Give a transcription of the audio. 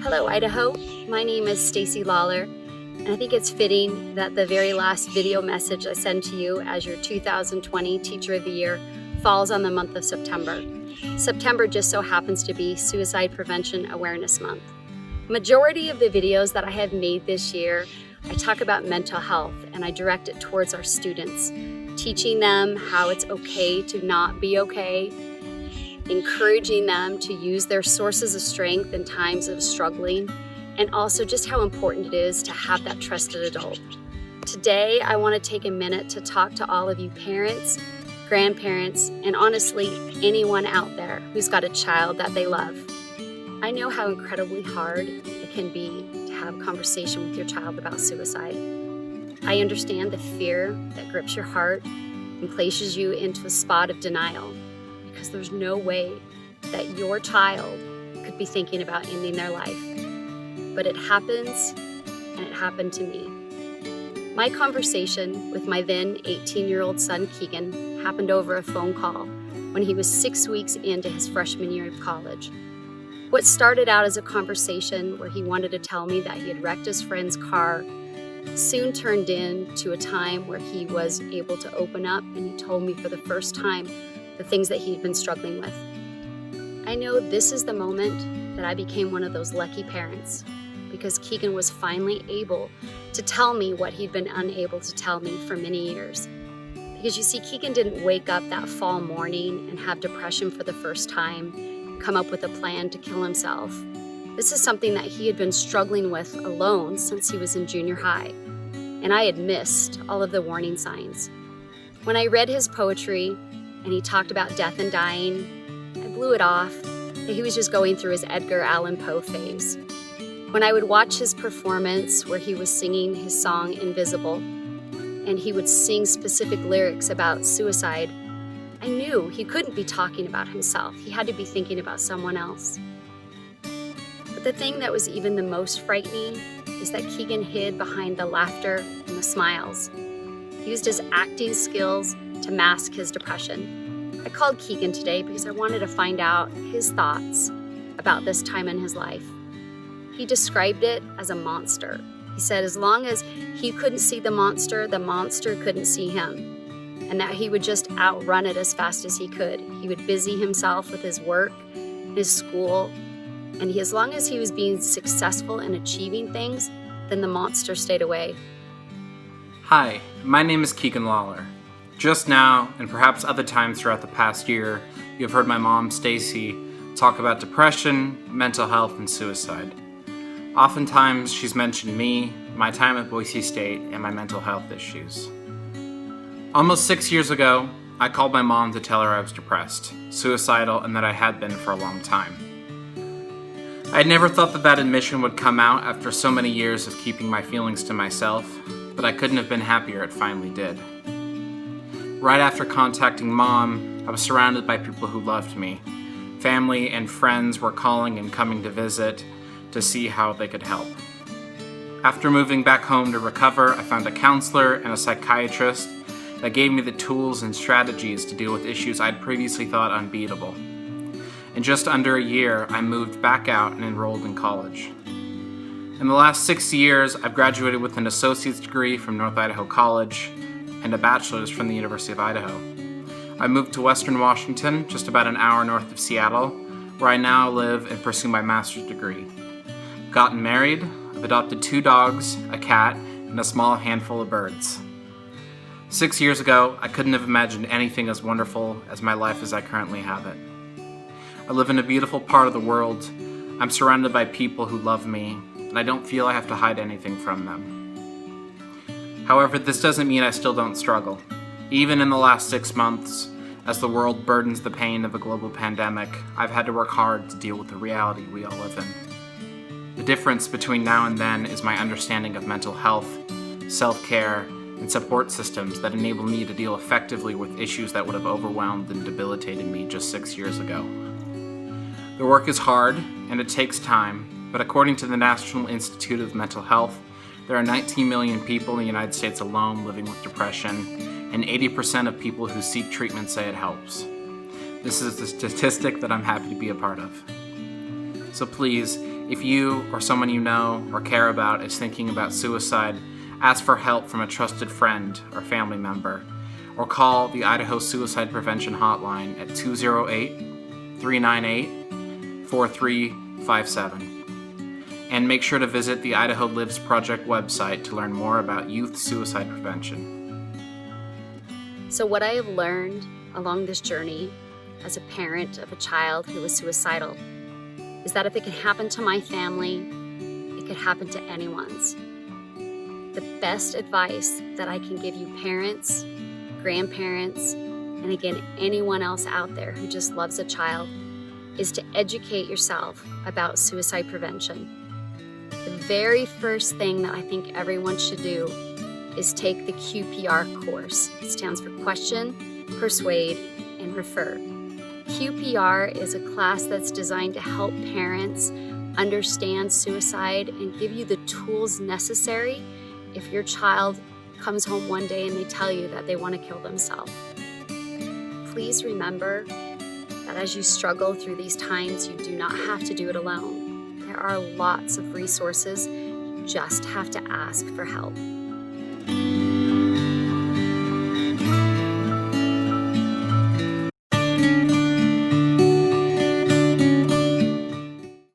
Hello, Idaho. My name is Stacie Lawler, and I think it's fitting that the very last video message I send to you as your 2020 Teacher of the Year falls on the month of September. September just so happens to be Suicide Prevention Awareness Month. Majority of the videos that I have made this year, I talk about mental health and I direct it towards our students, teaching them how it's okay to not be okay, encouraging them to use their sources of strength in times of struggling, and also just how important it is to have that trusted adult. Today, I want to take a minute to talk to all of you parents, grandparents, and honestly, anyone out there who's got a child that they love. I know how incredibly hard it can be to have a conversation with your child about suicide. I understand the fear that grips your heart and places you into a spot of denial, because there's no way that your child could be thinking about ending their life. But it happens, and it happened to me. My conversation with my then 18-year-old son, Keegan, happened over a phone call when he was 6 weeks into his freshman year of college. What started out as a conversation where he wanted to tell me that he had wrecked his friend's car soon turned into a time where he was able to open up, and he told me for the first time the things that he'd been struggling with. I know this is the moment that I became one of those lucky parents, because Keegan was finally able to tell me what he'd been unable to tell me for many years. Because you see, Keegan didn't wake up that fall morning and have depression for the first time, and come up with a plan to kill himself. This is something that he had been struggling with alone since he was in junior high, and I had missed all of the warning signs. When I read his poetry and he talked about death and dying, I blew it off that he was just going through his Edgar Allan Poe phase. When I would watch his performance where he was singing his song Invisible, and he would sing specific lyrics about suicide, I knew he couldn't be talking about himself. He had to be thinking about someone else. But the thing that was even the most frightening is that Keegan hid behind the laughter and the smiles. He used his acting skills to mask his depression. I called Keegan today because I wanted to find out his thoughts about this time in his life. He described it as a monster. He said as long as he couldn't see the monster couldn't see him, and that he would just outrun it as fast as he could. He would busy himself with his work, his school, and as long as he was being successful in achieving things, then the monster stayed away. Hi, my name is Keegan Lawler. Just now, and perhaps other times throughout the past year, you have heard my mom, Stacie, talk about depression, mental health, and suicide. Oftentimes, she's mentioned me, my time at Boise State, and my mental health issues. Almost 6 years ago, I called my mom to tell her I was depressed, suicidal, and that I had been for a long time. I had never thought that admission would come out after so many years of keeping my feelings to myself, but I couldn't have been happier it finally did. Right after contacting Mom, I was surrounded by people who loved me. Family and friends were calling and coming to visit to see how they could help. After moving back home to recover, I found a counselor and a psychiatrist that gave me the tools and strategies to deal with issues I'd previously thought unbeatable. In just under a year, I moved back out and enrolled in college. In the last 6 years, I've graduated with an associate's degree from North Idaho College and a bachelor's from the University of Idaho. I moved to Western Washington, just about an hour north of Seattle, where I now live and pursue my master's degree. I've gotten married, I've adopted 2 dogs, a cat, and a small handful of birds. 6 years ago, I couldn't have imagined anything as wonderful as my life as I currently have it. I live in a beautiful part of the world. I'm surrounded by people who love me, and I don't feel I have to hide anything from them. However, this doesn't mean I still don't struggle. Even in the last 6 months, as the world burdens the pain of a global pandemic, I've had to work hard to deal with the reality we all live in. The difference between now and then is my understanding of mental health, self-care, and support systems that enable me to deal effectively with issues that would have overwhelmed and debilitated me just 6 years ago. The work is hard, and it takes time, but according to the National Institute of Mental Health, there are 19 million people in the United States alone living with depression, and 80% of people who seek treatment say it helps. This is a statistic that I'm happy to be a part of. So please, If you or someone you know or care about is thinking about suicide, ask for help from a trusted friend or family member, or call the Idaho Suicide Prevention Hotline at 208-398-4357. And make sure to visit the Idaho Lives Project website to learn more about youth suicide prevention. So what I have learned along this journey as a parent of a child who was suicidal is that if it can happen to my family, it could happen to anyone's. The best advice that I can give you parents, grandparents, and again, anyone else out there who just loves a child is to educate yourself about suicide prevention. The very first thing that I think everyone should do is take the QPR course. It stands for Question, Persuade, and Refer. QPR is a class that's designed to help parents understand suicide and give you the tools necessary if your child comes home one day and they tell you that they want to kill themselves. Please remember that as you struggle through these times, you do not have to do it alone. There are lots of resources. You just have to ask for help.